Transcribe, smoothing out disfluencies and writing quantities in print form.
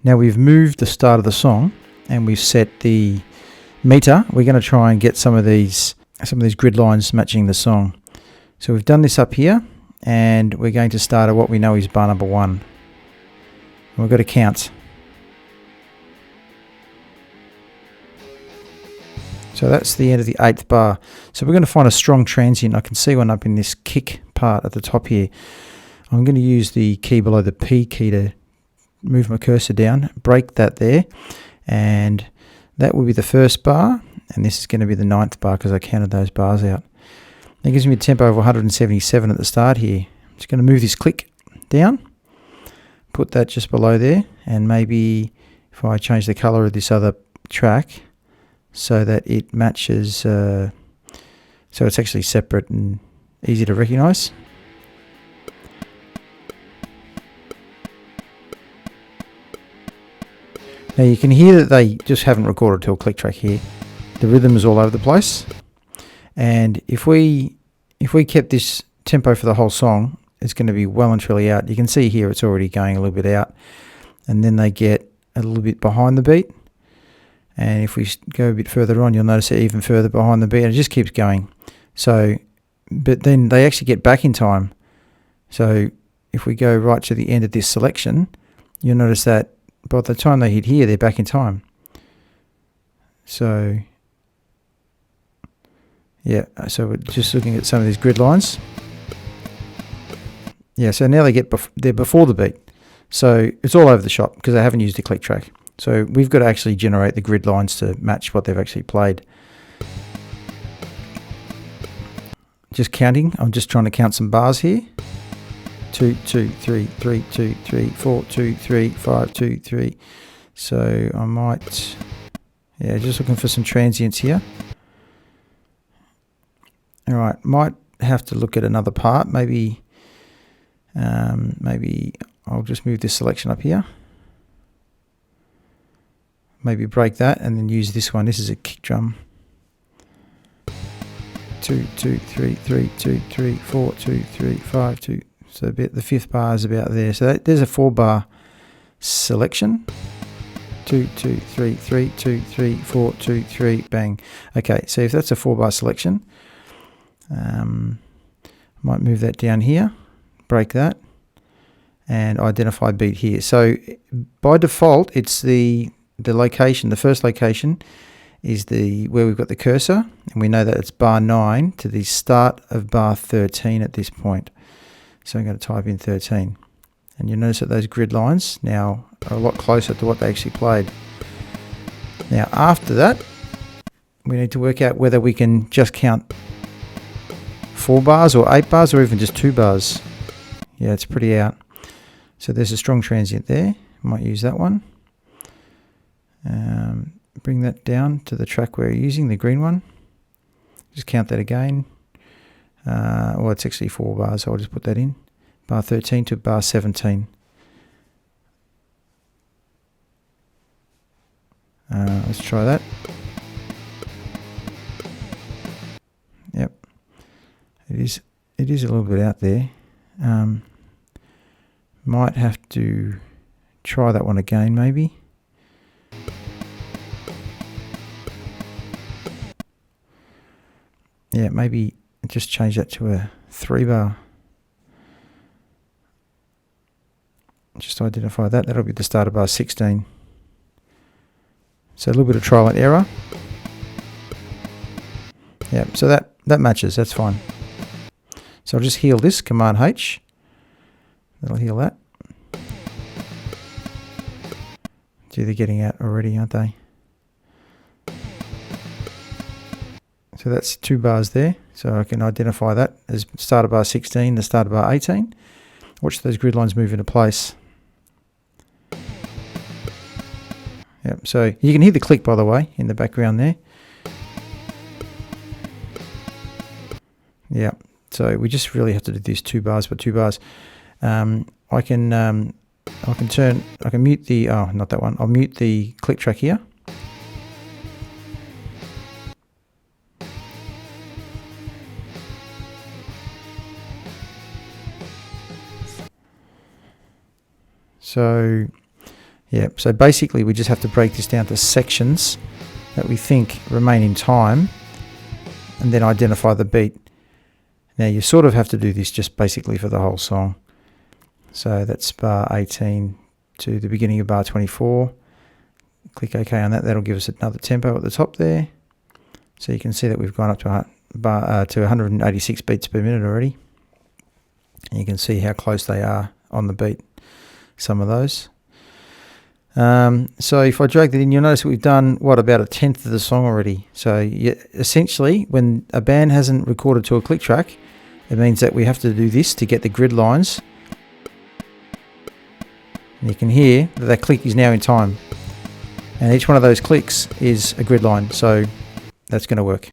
Now we've moved the start of the song and we've set the meter. We're going to try and get some of these grid lines matching the song. So we've done this up here, and we're going to start at what we know is bar number 1. And we've got to count. So that's the end of the 8th bar. So we're going to find a strong transient. I can see one up in this kick part at the top here. I'm going to use the key below the P key to move my cursor down, break that there, and that will be the first bar, and this is going to be the 9th bar because I counted those bars out. That gives me a tempo of 177 at the start here. I'm just going to move this click down, put that just below there, and maybe if I change the color of this other track so that it matches, so it's actually separate and easy to recognize. Now you can hear that they just haven't recorded to a click track here. The rhythm is all over the place. And if we kept this tempo for the whole song, it's going to be well and truly out. You can see here it's already going a little bit out. And then they get a little bit behind the beat. And if we go a bit further on, you'll notice it even further behind the beat. And it just keeps going. So, but then they actually get back in time. So if we go right to the end of this selection, you'll notice that by the time they hit here, they're back in time. So, yeah, so we're just looking at some of these grid lines. Yeah, so now they're before the beat. So it's all over the shop because they haven't used a click track. So we've got to actually generate the grid lines to match what they've actually played. Just counting. I'm just trying to count some bars here. 2, 2, 3, 3, 2, 3, 4, 2, 3, 5, 2, 3. So I might, yeah, just looking for some transients here. All right, might have to look at another part. Maybe I'll just move this selection up here. Maybe break that and then use this one. This is a kick drum. 2, 2, 3, 3, 2, 3, 4, 2, 3, 5, 2. So the 5th bar is about there. So there's a 4-bar selection. 2, 2, 3, 3, 2, 3, 4, 2, 3, bang. Okay, so if that's a 4-bar selection, I might move that down here, break that, and identify beat here. So by default, it's the location. The first location is where we've got the cursor, and we know that it's bar 9 to the start of bar 13 at this point. So I'm going to type in 13. And you'll notice that those grid lines now are a lot closer to what they actually played. Now after that, we need to work out whether we can just count 4 bars or 8 bars or even just 2 bars. Yeah, it's pretty out. So there's a strong transient there. Might use that one. Bring that down to the track we're using, the green one. Just count that again. Well, it's actually 4 bars, so I'll just put that in. Bar 13 to bar 17. Let's try that. Yep. It is a little bit out there. Might have to try that one again, maybe. Yeah, maybe just change that to a 3-bar. Just identify that. That'll be the start of bar 16. So a little bit of trial and error. Yeah, so that matches. That's fine. So I'll just heal this, Command H. That'll heal that. Gee, they're getting out already, aren't they? So that's 2 bars there. So I can identify that as start of bar 16, the start of bar 18. Watch those grid lines move into place. Yep, so you can hear the click, by the way, in the background there. Yeah, so we just really have to do these 2 bars by 2 bars. I can mute the, not that one. I'll mute the click track here. So Yeah, so basically we just have to break this down to sections that we think remain in time and then identify the beat. Now you sort of have to do this just basically for the whole song. So that's bar 18 to the beginning of bar 24. Click OK on that. That'll give us another tempo at the top there. So you can see that we've gone up to 186 beats per minute already. And you can see how close they are on the beat, some of those. So if I drag that in, you'll notice that we've done, about a tenth of the song already. So essentially, when a band hasn't recorded to a click track, it means that we have to do this to get the grid lines. And you can hear that that click is now in time. And each one of those clicks is a grid line, so that's going to work.